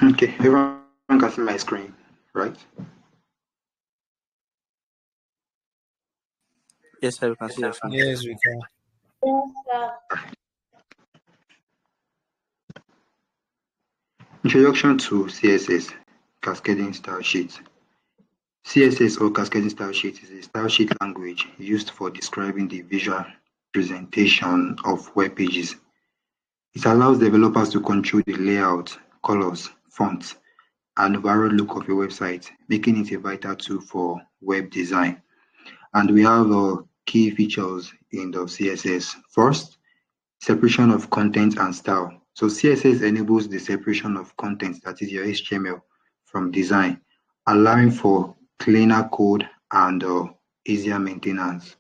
Okay, everyone can see my screen, right? Yes, sir, we can see your screen. Yes, we can. Introduction to CSS, Cascading Style Sheet. CSS or Cascading Style Sheet is a style sheet language used for describing the visual presentation of web pages. It allows developers to control the layout, colors, fonts, and overall look of a website, making it a vital tool for web design. And we have key features in the CSS. First, separation of content and style. So CSS enables the separation of content, that is your HTML, from design, allowing for cleaner code and easier maintenance.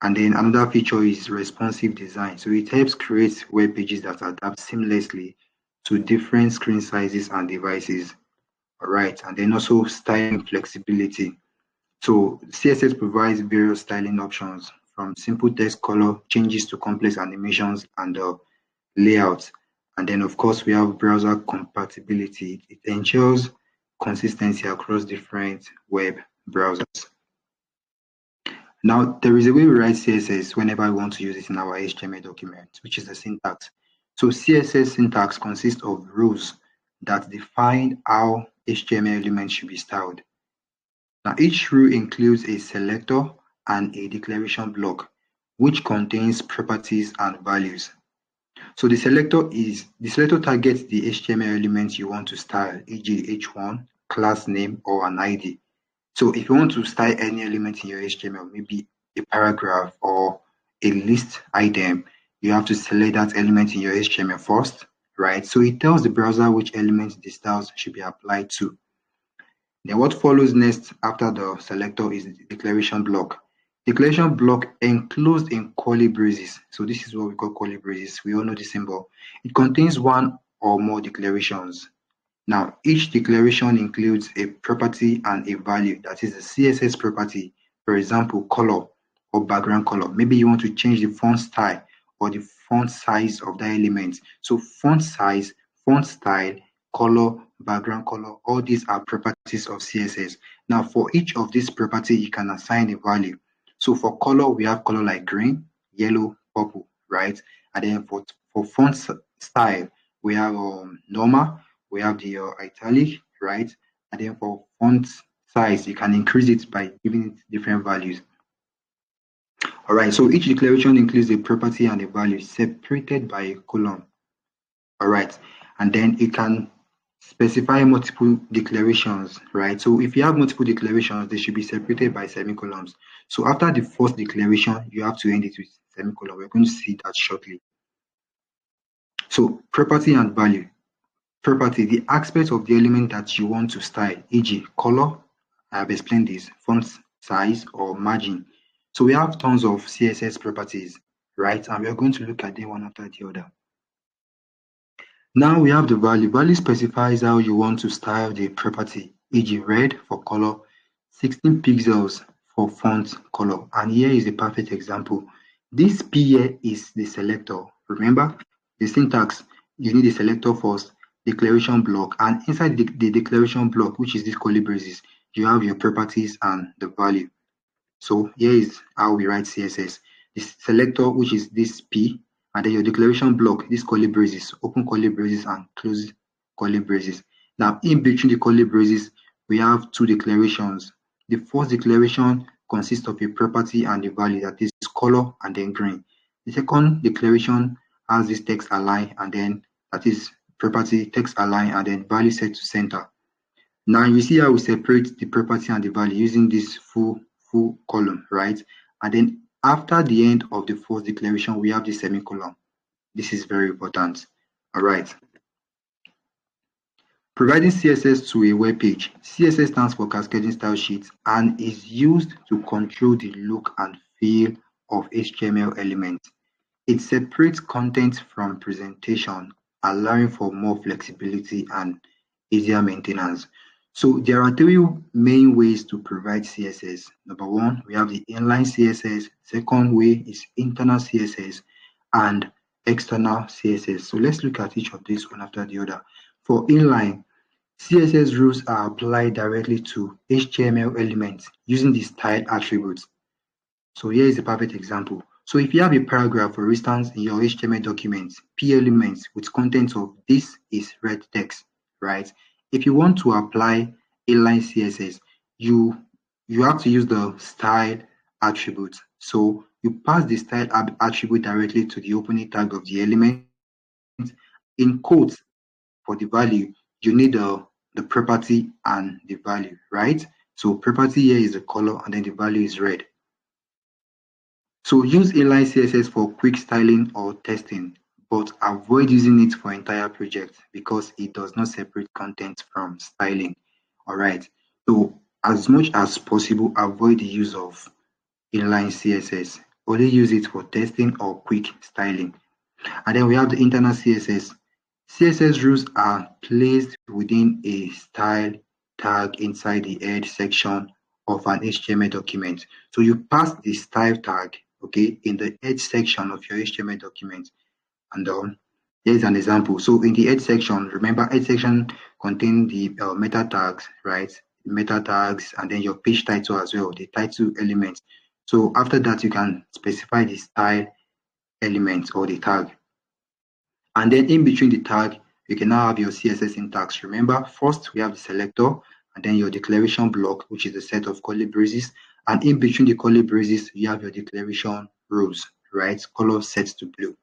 And then another feature is responsive design. So it helps create web pages that adapt seamlessly to different screen sizes and devices. All right. And then also styling flexibility. So CSS provides various styling options from simple text color changes to complex animations and layouts. And then of course we have browser compatibility. It ensures consistency across different web browsers. Now there is a way we write CSS whenever we want to use it in our HTML document, which is the syntax. So CSS syntax consists of rules that define how HTML elements should be styled. Now, each rule includes a selector and a declaration block, which contains properties and values. So the selector targets the HTML elements you want to style, e.g. h1, class name, or an ID. So if you want to style any element in your HTML, maybe a paragraph or a list item, you have to select that element in your HTML first, right? So it tells the browser which elements the styles should be applied to. Then what follows next after the selector is the declaration block. Declaration block enclosed in curly braces. So this is what we call curly braces. We all know the symbol. It contains one or more declarations. Now, each declaration includes a property and a value. That is a CSS property. For example, color or background color. Maybe you want to change the font style or the font size of that element. So font size, font style, color, background color, all these are properties of CSS. Now, for each of these properties, you can assign a value. So for color, we have color like green, yellow, purple, right? And then for font style, we have normal, we have the italic, right? And then for font size, you can increase it by giving it different values. All right, so each declaration includes a property and a value separated by a colon. All right, and then it can specify multiple declarations, right? So if you have multiple declarations, they should be separated by semicolons. So after the first declaration, you have to end it with semicolon. We're going to see that shortly. So property and value. Property, the aspect of the element that you want to style, e.g. color, I have explained this, font size or margin. So we have tons of CSS properties, right? And we're going to look at them one after the other. Now we have the value. Value specifies how you want to style the property, e.g. red for color, 16 pixels for font color. And here is a perfect example. This P here is the selector. Remember, the syntax, you need the selector first, declaration block, and inside the declaration block, which is this curly braces, you have your properties and the value. So here is how we write CSS. The selector, which is this P, and then your declaration block, this curly braces, open curly braces and close curly braces. Now, in between the curly braces, we have two declarations. The first declaration consists of a property and a value, that is color and then green. The second declaration has this text align, and then that is property, text align, and then value set to center. Now you see how we separate the property and the value using this full column, right? And then after the end of the first declaration, we have the semicolon. This is very important. All right. Providing CSS to a web page. CSS stands for Cascading Style Sheet and is used to control the look and feel of HTML elements. It separates content from presentation, allowing for more flexibility and easier maintenance. So there are three main ways to provide CSS. Number one, we have the inline CSS. Second way is internal CSS and external CSS. So let's look at each of these one after the other. For inline, CSS rules are applied directly to HTML elements using the style attributes. So here is a perfect example. So if you have a paragraph, for instance, in your HTML document, P elements with content of this is red text, right? If you want to apply inline CSS, you have to use the style attribute. So you pass the style attribute directly to the opening tag of the element. In quotes, for the value, you need the property and the value, right? So property here is the color and then the value is red. So use inline CSS for quick styling or testing, but avoid using it for entire projects because it does not separate content from styling. All right. So as much as possible, avoid the use of inline CSS. Only use it for testing or quick styling. And then we have the internal CSS. CSS rules are placed within a style tag inside the head section of an HTML document. So you pass the style tag, okay, in the head section of your HTML document. And here's an example. So in the head section, remember head section contain the meta tags, right? Meta tags and then your page title as well, the title element. So after that, you can specify the style element or the tag. And then in between the tag, you can now have your CSS syntax. Remember, first we have the selector and then your declaration block, which is a set of curly braces. And in between the curly braces, you have your declaration rows, right? Color set to blue.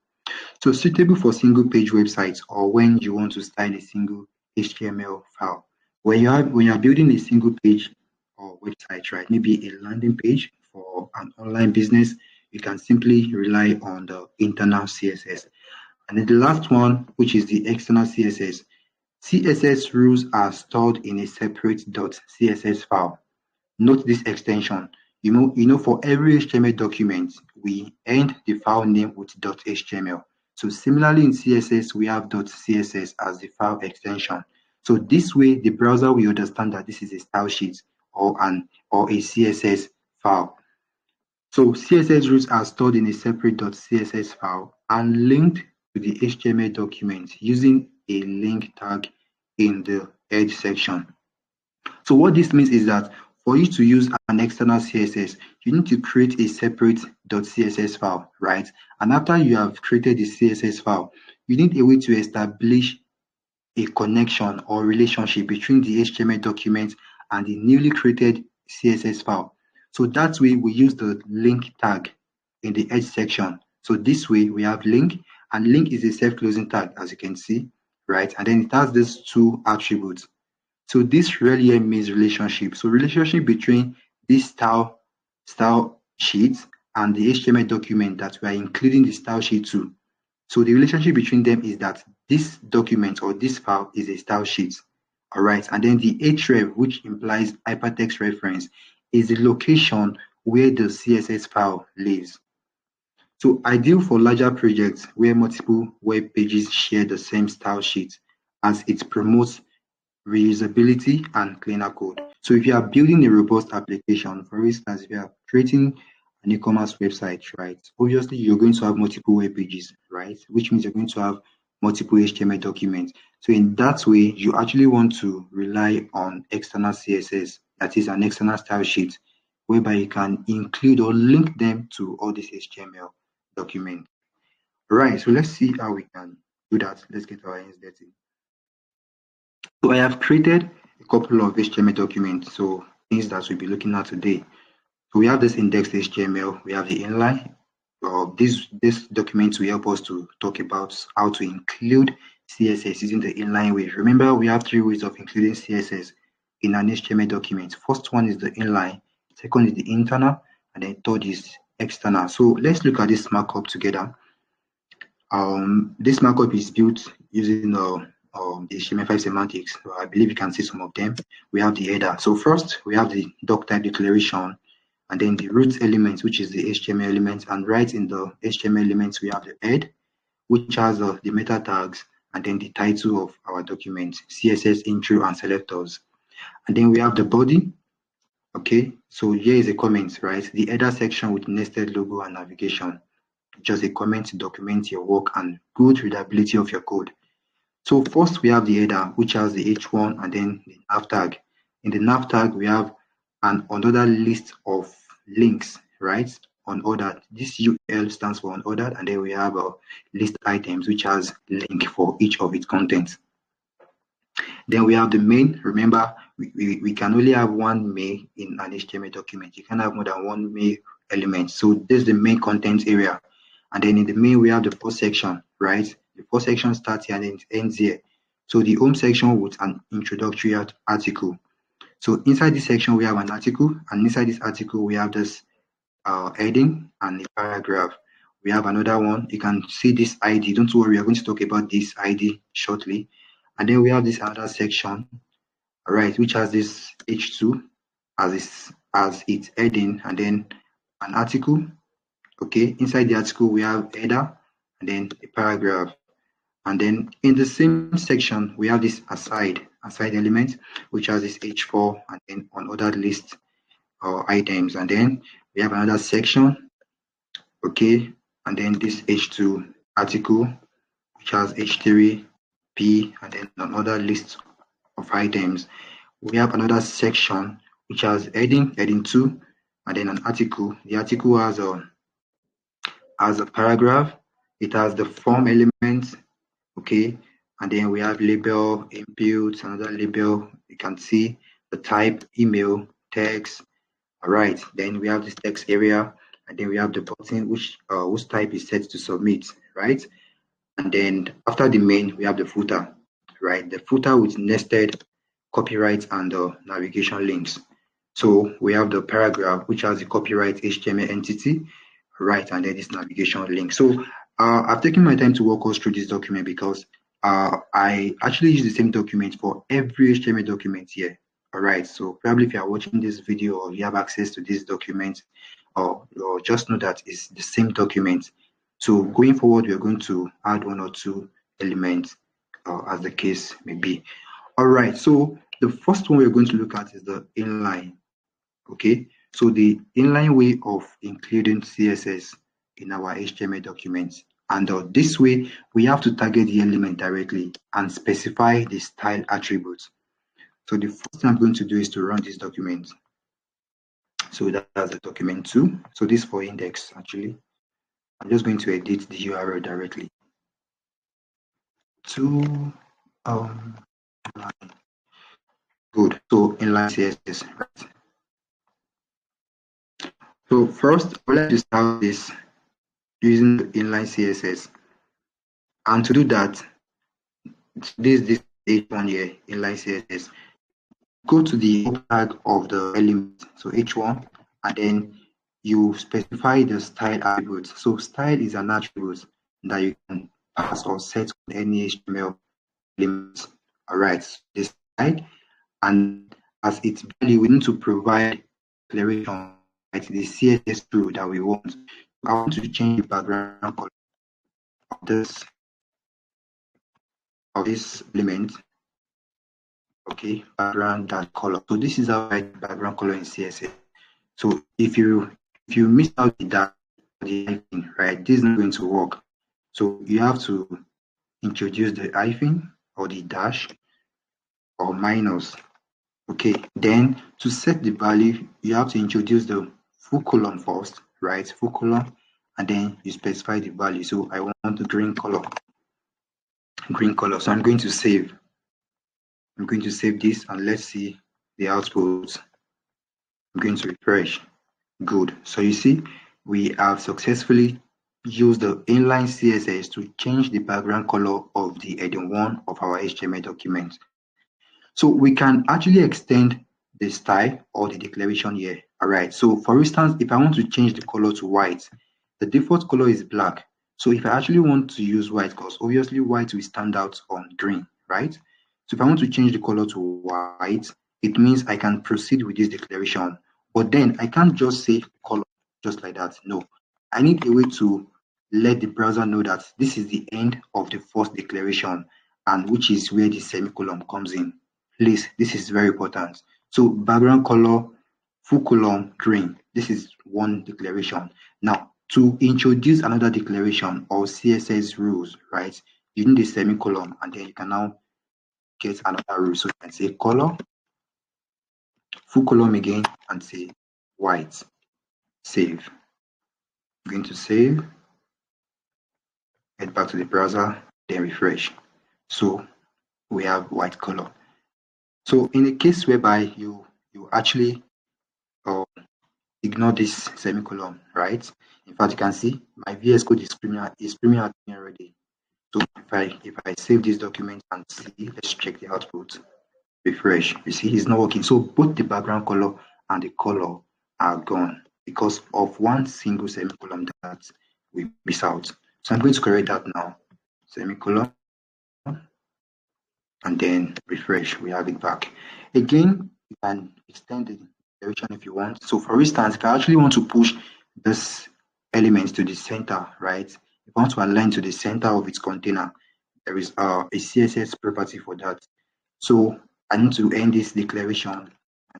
So suitable for single page websites or when you want to style a single HTML file. When you are building a single page or website, right? Maybe a landing page for an online business, you can simply rely on the internal CSS. And then the last one, which is the external CSS. CSS rules are stored in a separate .css file. Note this extension. You know, for every HTML document, we end the file name with .html. So similarly in CSS, we have .css as the file extension. So this way, the browser will understand that this is a style sheet or a CSS file. So CSS rules are stored in a separate .css file and linked to the HTML document using a link tag in the head section. So what this means is that for you to use an external CSS, you need to create a separate .css file, right? And after you have created the CSS file, you need a way to establish a connection or relationship between the HTML document and the newly created CSS file. So that way we use the link tag in the edge section. So this way we have link, and link is a self-closing tag, as you can see, right? And then it has these two attributes. So this really means relationship. So relationship between this style sheet and the HTML document that we are including the style sheet to. So the relationship between them is that this document or this file is a style sheet. All right. And then the href, which implies hypertext reference, is the location where the CSS file lives. So ideal for larger projects where multiple web pages share the same style sheet, as it promotes reusability and cleaner code. So if you are building a robust application, for instance, if you are creating an e-commerce website, right, obviously you're going to have multiple web pages, right, which means you're going to have multiple HTML documents. So in that way, you actually want to rely on external CSS, that is an external style sheet, whereby you can include or link them to all these HTML documents. Right, so let's see how we can do that. Let's get our hands dirty. So I have created a couple of HTML documents, so things that we'll be looking at today. So we have this indexed HTML, we have the inline. This document will help us to talk about how to include CSS using the inline way. Remember, we have three ways of including CSS in an HTML document. First one is the inline, second is the internal, and then third is external. So let's look at this markup together. This markup is built using the HTML5 semantics. So I believe you can see some of them. We have the header. So first, we have the doc type declaration, and then the root element, which is the HTML element. And right in the HTML elements, we have the head, which has the meta tags, and then the title of our document, CSS intro and selectors. And then we have the body. Okay, so here is a comment, right? The header section with nested logo and navigation. Just a comment to document your work and good readability of your code. So first we have the header, which has the h1 and then the nav tag. In the nav tag, we have another list of links, right? Unordered. This UL stands for unordered, and then we have a list items, which has link for each of its contents. Then we have the main. Remember, we can only have one main in an HTML document. You can have more than one main element. So this is the main content area. And then in the main, we have the post section, right? The post section starts here and then it ends here. So the home section with an introductory article. So inside this section, we have an article, and inside this article, we have this heading and a paragraph. We have another one. You can see this ID. Don't worry, we are going to talk about this ID shortly. And then we have this other section, right, which has this H2 as its heading, and then an article. Okay, inside the article we have header and then a paragraph. And then in the same section we have this aside element, which has this H4 and then on other list items. And then we have another section, okay, and then this H2 article, which has H3, P, and then another list of items. We have another section which has heading 2, and then an article. The article has a paragraph. It has the form element, okay, and then we have label, input, another label. You can see the type, email, text. All right, then we have this text area, and then we have the button whose type is set to submit, right? And then after the main, we have the footer, right? The footer with nested copyright and navigation links. So we have the paragraph, which has the copyright HTML entity, right? And then this navigation link. So I've taken my time to walk us through this document because I actually use the same document for every HTML document here. All right. So probably if you are watching this video or you have access to this document, or just know that it's the same document. So going forward, we're going to add one or two elements as the case may be. All right, so the first one we're going to look at is the inline. Okay, so the inline way of including CSS in our HTML documents. And this way, we have to target the element directly and specify the style attributes. So the first thing I'm going to do is to run this document. So that's the document 2. So this for index, actually. I'm just going to edit the URL directly to good. So inline CSS, right? So first, let's start this using the inline CSS, and to do that, this H1 here, inline CSS. Go to the tag of the element, so H1, and then you specify the style attribute. So style is an attribute that you can pass or set on any HTML element. All right, this style, and as its value, we need to provide declaration, right? The CSS tool that we want. I want to change the background color of this element. Okay, background that color. So this is our background color in CSS. So if you miss out the hyphen, right, this is not going to work. So you have to introduce the hyphen or the dash or minus. Okay, then to set the value, you have to introduce the full column first, right? Full column, and then you specify the value. So I want the green color. So I'm going to save. I'm going to save this, and let's see the output. I'm going to refresh. Good. So you see, we have successfully used the inline CSS to change the background color of the heading 1 of our HTML document. So we can actually extend the style or the declaration here. All right. So for instance, if I want to change the color to white, the default color is black. So if I actually want to use white, because obviously white will stand out on green, right? So if I want to change the color to white, it means I can proceed with this declaration. But then I can't just say color just like that. No, I need a way to let the browser know that this is the end of the first declaration, and which is where the semicolon comes in. Please, this is very important. So background color, full column, green. This is one declaration. Now, to introduce another declaration or CSS rules, right? you need a semicolon, and then you can now get another row. So you can say color, full column again, and say white. Save. I'm going to save, head back to the browser, then refresh. So we have white color. So in a case whereby you actually ignore this semicolon, right? In fact, you can see my VS Code is screaming at me already. So if I save this document and see, let's check the output. Refresh. You see, it's not working. So both the background color and the color are gone because of one single semicolon that we miss out. So I'm going to correct that now. Semicolon, and then refresh. We have it back. Again, you can extend the direction if you want. So for instance, if I actually want to push this element to the center, right? If I want to align to the center of its container, there is a CSS property for that. So I need to end this declaration and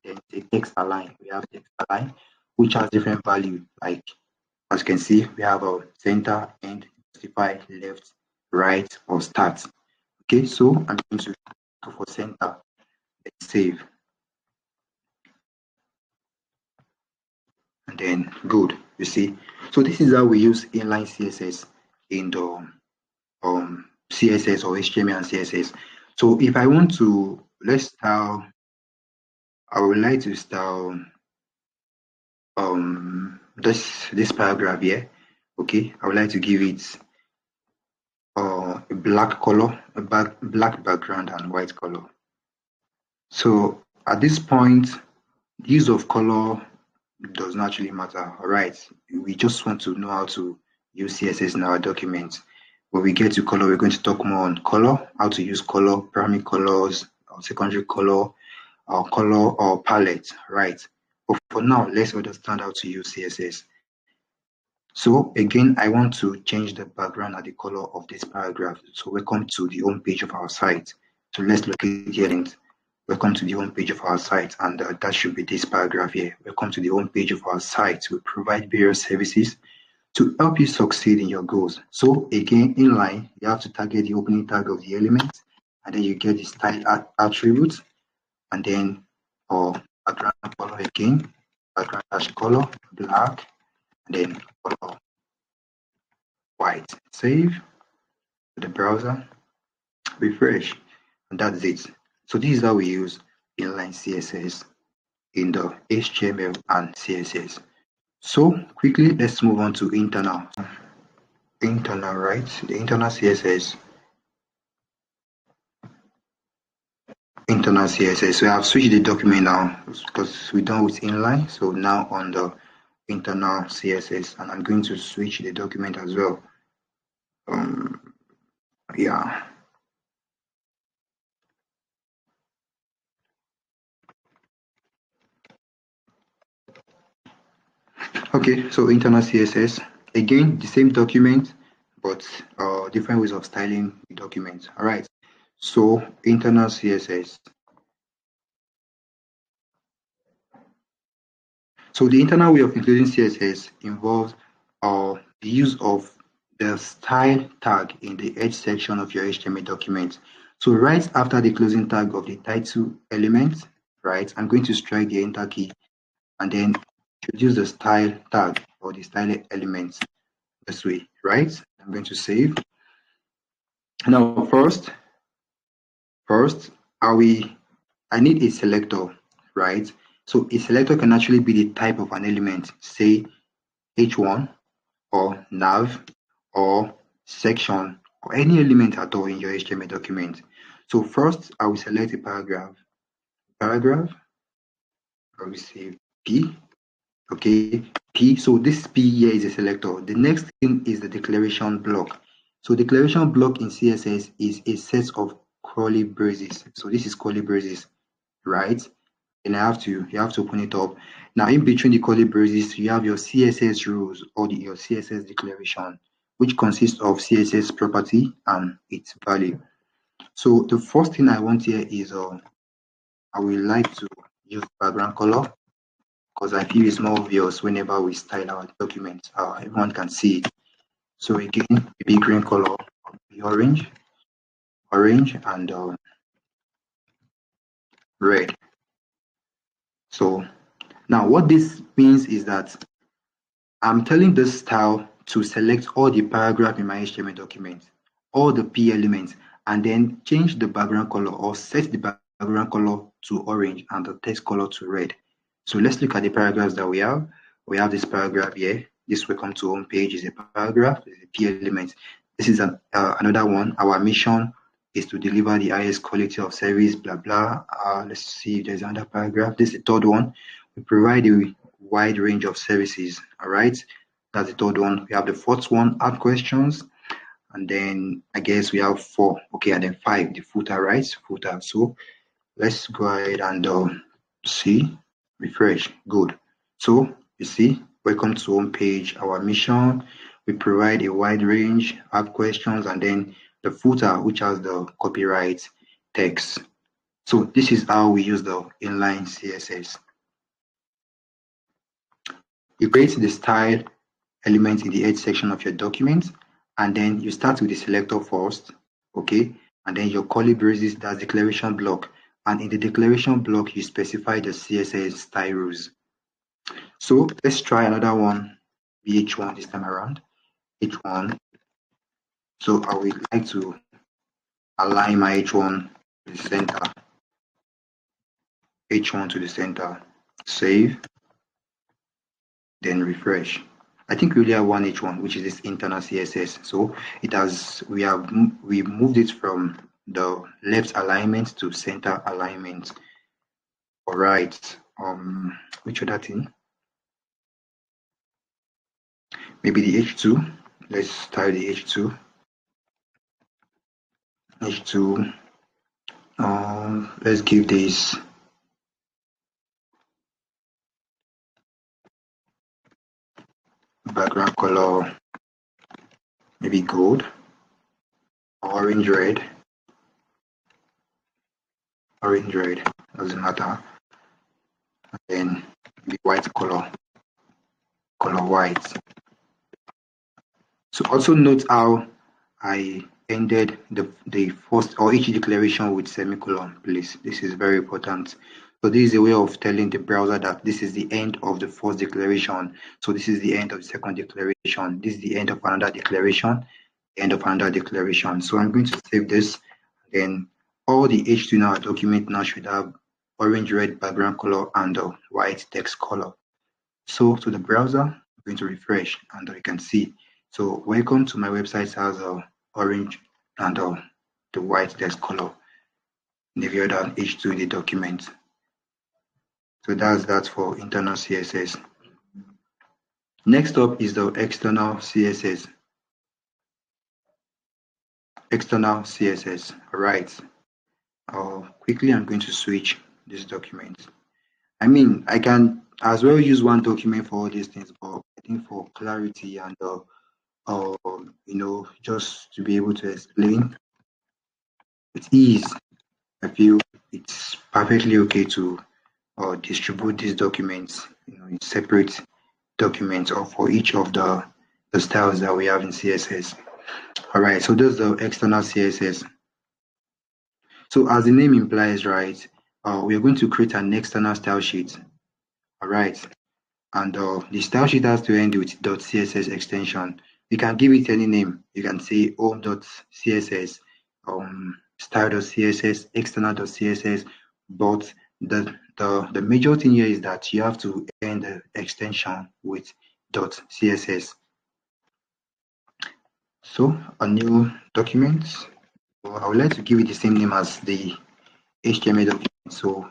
then say text align. We have text align, which has different value. Like as you can see, we have a center, end, justify, left, right, or start. Okay, so I'm going to go for center and save. And then good, you see. So this is how we use inline CSS in the CSS or HTML and CSS. So if I want to, let's style, I would like to style this paragraph here. Okay, I would like to give it a black color, black background and white color. So at this point, use of color does not actually matter. All right, we just want to know how to use CSS in our document. When we get to color, we're going to talk more on color, how to use color, primary colors, or secondary color, or color or palette, right? But for now, let's understand how to use CSS. So again, I want to change the background and the color of this paragraph. So welcome to the home page of our site. So let's locate the link. Welcome to the home page of our site, and that should be this paragraph here. Welcome to the home page of our site. We provide various services to help you succeed in your goals. So again, inline, you have to target the opening tag of the element, and then you get the style attributes, and then background color again, background dash color, black, and then color white. Save the browser, refresh, and that's it. So this is how we use inline CSS in the HTML and CSS. So quickly, let's move on to internal. Internal, right? The internal CSS. Internal CSS. So I have switched the document now because we're done with inline. So now on the internal CSS, and I'm going to switch the document as well. Yeah. Okay, so internal CSS. Again, the same document, but different ways of styling the document. All right. So internal CSS. So the internal way of including CSS involves the use of the style tag in the edge section of your HTML document. So right after the closing tag of the title element, right, I'm going to strike the enter key and then introduce the style tag or the style element this way, right? I'm going to save. Now first, I need a selector, right? So a selector can actually be the type of an element, say H1 or nav or section or any element at all in your HTML document. So first, I will select a paragraph. I will say P. Okay, P. So this P here is a selector. The next thing is the declaration block. So declaration block in CSS is a set of curly braces. So this is curly braces, right? And you have to open it up. Now in between the curly braces, you have your CSS rules or your CSS declaration, which consists of CSS property and its value. So the first thing I want here is I would like to use background color because I feel it's more obvious whenever we style our document. Everyone can see it. So again, maybe green color, maybe orange. orange and red. So now what this means is that I'm telling this style to select all the paragraph in my HTML document, all the P elements, and then change the background color or set the background color to orange and the text color to red. So let's look at the paragraphs that we have. We have this paragraph here. This welcome to home page is a paragraph, is a P element. This is another one. Our mission is to deliver the highest quality of service, blah, blah. Let's see if there's another paragraph. This is the third one. We provide a wide range of services. All right. That's the third one. We have the fourth one, add questions. And then I guess we have 4. Okay. And then 5, the footer, right? Footer. So let's go ahead and see, refresh. Good. So you see, welcome to home page. Our mission, we provide a wide range, add questions, and then the footer, which has the copyright text. So this is how we use the inline CSS. You create the style element in the head section of your document, and then you start with the selector first, okay? And then your curly braces, that's declaration block. And in the declaration block, you specify the CSS style rules. So let's try another one, H1 this time around, H1. So I would like to align my H1 to the center, H1 to the center, save, then refresh. I think we only have one H1, which is this internal CSS. So it has, we moved it from the left alignment to center alignment. All right. Which other thing? Maybe the H2. Let's type the H2. H2. Let's give this background color, maybe gold, orange red, doesn't matter. And then the white color white. So also note how I ended the first or each declaration with semicolon, please. This is very important. So this is a way of telling the browser that this is the end of the first declaration. So this is the end of the second declaration. This is the end of another declaration, end of another declaration. So I'm going to save this. Then all the H2 in our document now should have orange red background color and white text color. So to the browser, I'm going to refresh and you can see. So welcome to my website has orange and the white text color in the other H2 in the document. So that's that for internal CSS. Next up is the external CSS. External CSS. All right. Quickly, I'm going to switch this document. I mean, I can as well use one document for all these things, but I think for clarity and just to be able to explain with ease, I feel it's perfectly okay to distribute these documents, in separate documents or for each of the styles that we have in CSS. All right, so this is the external CSS. So as the name implies, right, we are going to create an external style sheet. All right, and the style sheet has to end with .css extension. You can give it any name. You can say home.css, style.css, external.css, but the major thing here is that you have to end the extension with .css. So a new document, I would like to give it the same name as the HTML document. So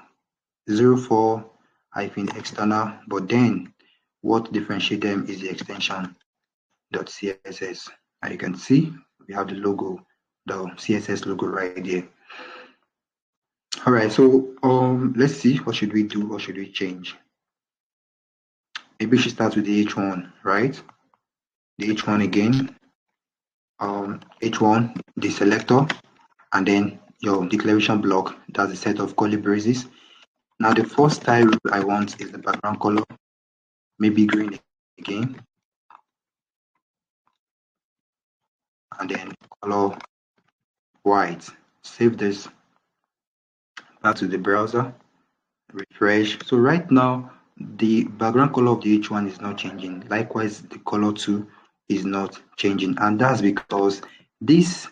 04-external, but then what differentiates them is the extension .css. And you can see we have the logo, the CSS logo right there. All right, so let's see, what should we do? What should we change? Maybe we should start with the H1, right? The H1 again. H1, the selector, and then your declaration block, that's a set of curly braces. Now the first style I want is the background color, maybe green again, and then color white. save this, back to the browser, refresh. So right now, the background color of the H1 is not changing. Likewise, the color 2 is not changing. And that's because this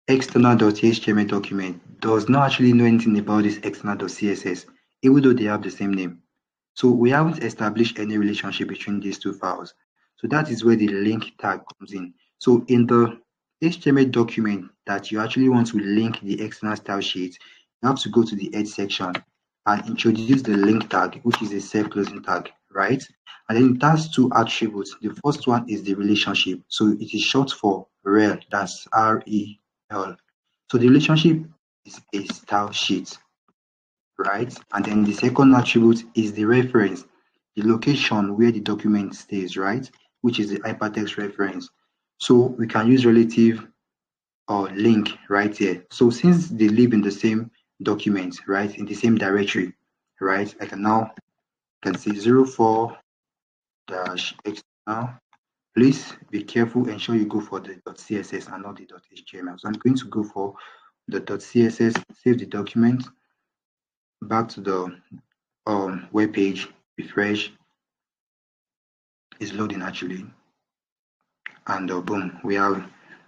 external.html document does not actually know anything about this external.css, even though they have the same name. So we haven't established any relationship between these two files. So that is where the link tag comes in. So in the HTML document that you actually want to link the external style sheet, you have to go to the edge section and introduce the link tag, which is a self-closing tag, right? And then it has two attributes. The first one is the relationship. So it is short for rel, that's R-E-L. So the relationship is a style sheet, right? And then the second attribute is the reference, the location where the document stays, right? Which is the hypertext reference. So we can use relative or link right here. So since they live in the same document, right, in the same directory, right, I can now say 04-external. Please be careful, ensure you go for the .css and not the .html. So I'm going to go for the .css, save the document, back to the web page, refresh, is loading actually, and boom, we have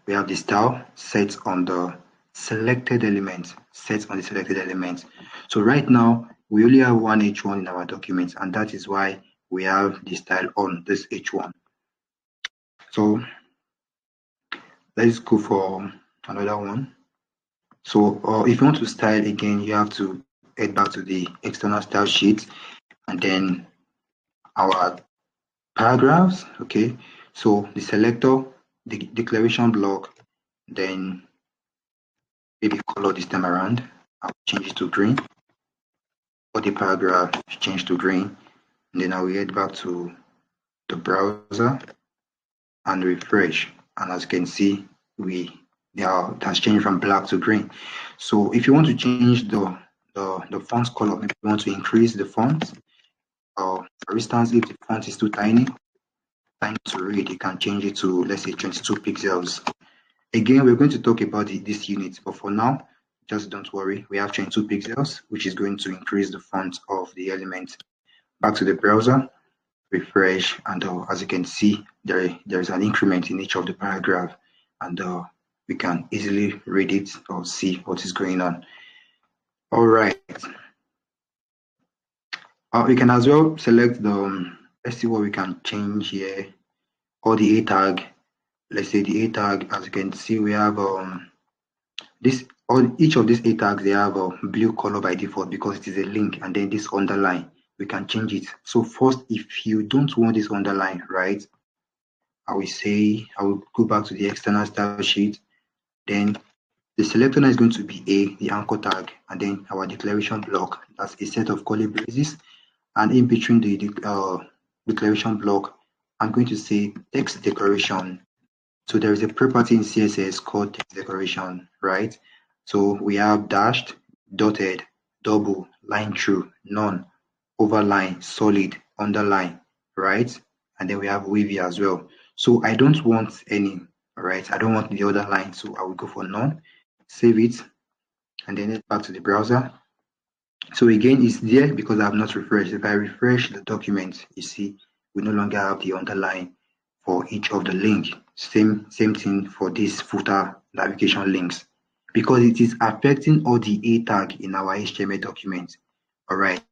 the style set on the selected element, So right now we only have one H1 in our document, and that is why we have the style on this H1. So let's go for another one. So if you want to style again, you have to head back to the external style sheet and then our paragraphs. Okay, so the selector, the declaration block, then maybe color this time around, I'll change it to green, or the paragraph change to green, and then I will head back to the browser and refresh, and as you can see, it has changed from black to green. So if you want to change the font color, maybe you want to increase the font, or for instance, if the font is too tiny to read, you can change it to, let's say, 22 pixels. Again, we're going to talk about this unit, but for now, just don't worry. We have 22 pixels, which is going to increase the font of the element. Back to the browser, refresh, and as you can see, there is an increment in each of the paragraph, and we can easily read it or see what is going on. All right. We can as well select the, let's see what we can change here, or the A tag. Let's say the A tag, as you can see, we have each of these A tags, they have a blue color by default because it is a link, and then this underline, we can change it. So first, if you don't want this underline, right, I will go back to the external style sheet. Then the selector is going to be the anchor tag, and then our declaration block, that's a set of curly braces. And in between the declaration block, I'm going to say text decoration. So there is a property in CSS called text decoration, right? So we have dashed, dotted, double, line through, none, overline, solid, underline, right? And then we have wavy as well. So I don't want any, right? I don't want the other line, so I will go for none, save it, and then head back to the browser. So again, it's there because I have not refreshed. If I refresh the document, you see, we no longer have the underline for each of the link. Same thing for this footer navigation links, because it is affecting all the A tag in our HTML document. All right.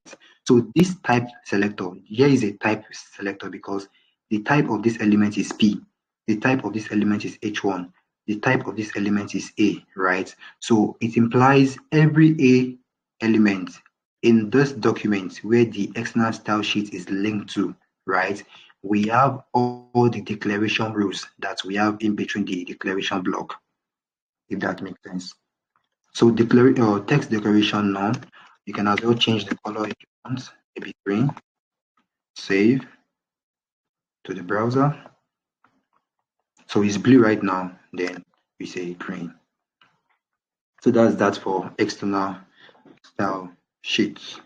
So this type selector, here is a type selector because the type of this element is P. The type of this element is H1. The type of this element is A, right? So it implies every A element in this document where the external style sheet is linked to, right? We have all the declaration rules that we have in between the declaration block, if that makes sense. So text declaration none. You can as well change the color if you want, maybe green. Save to the browser. So it's blue right now, then we say green. So that's that for external style sheets.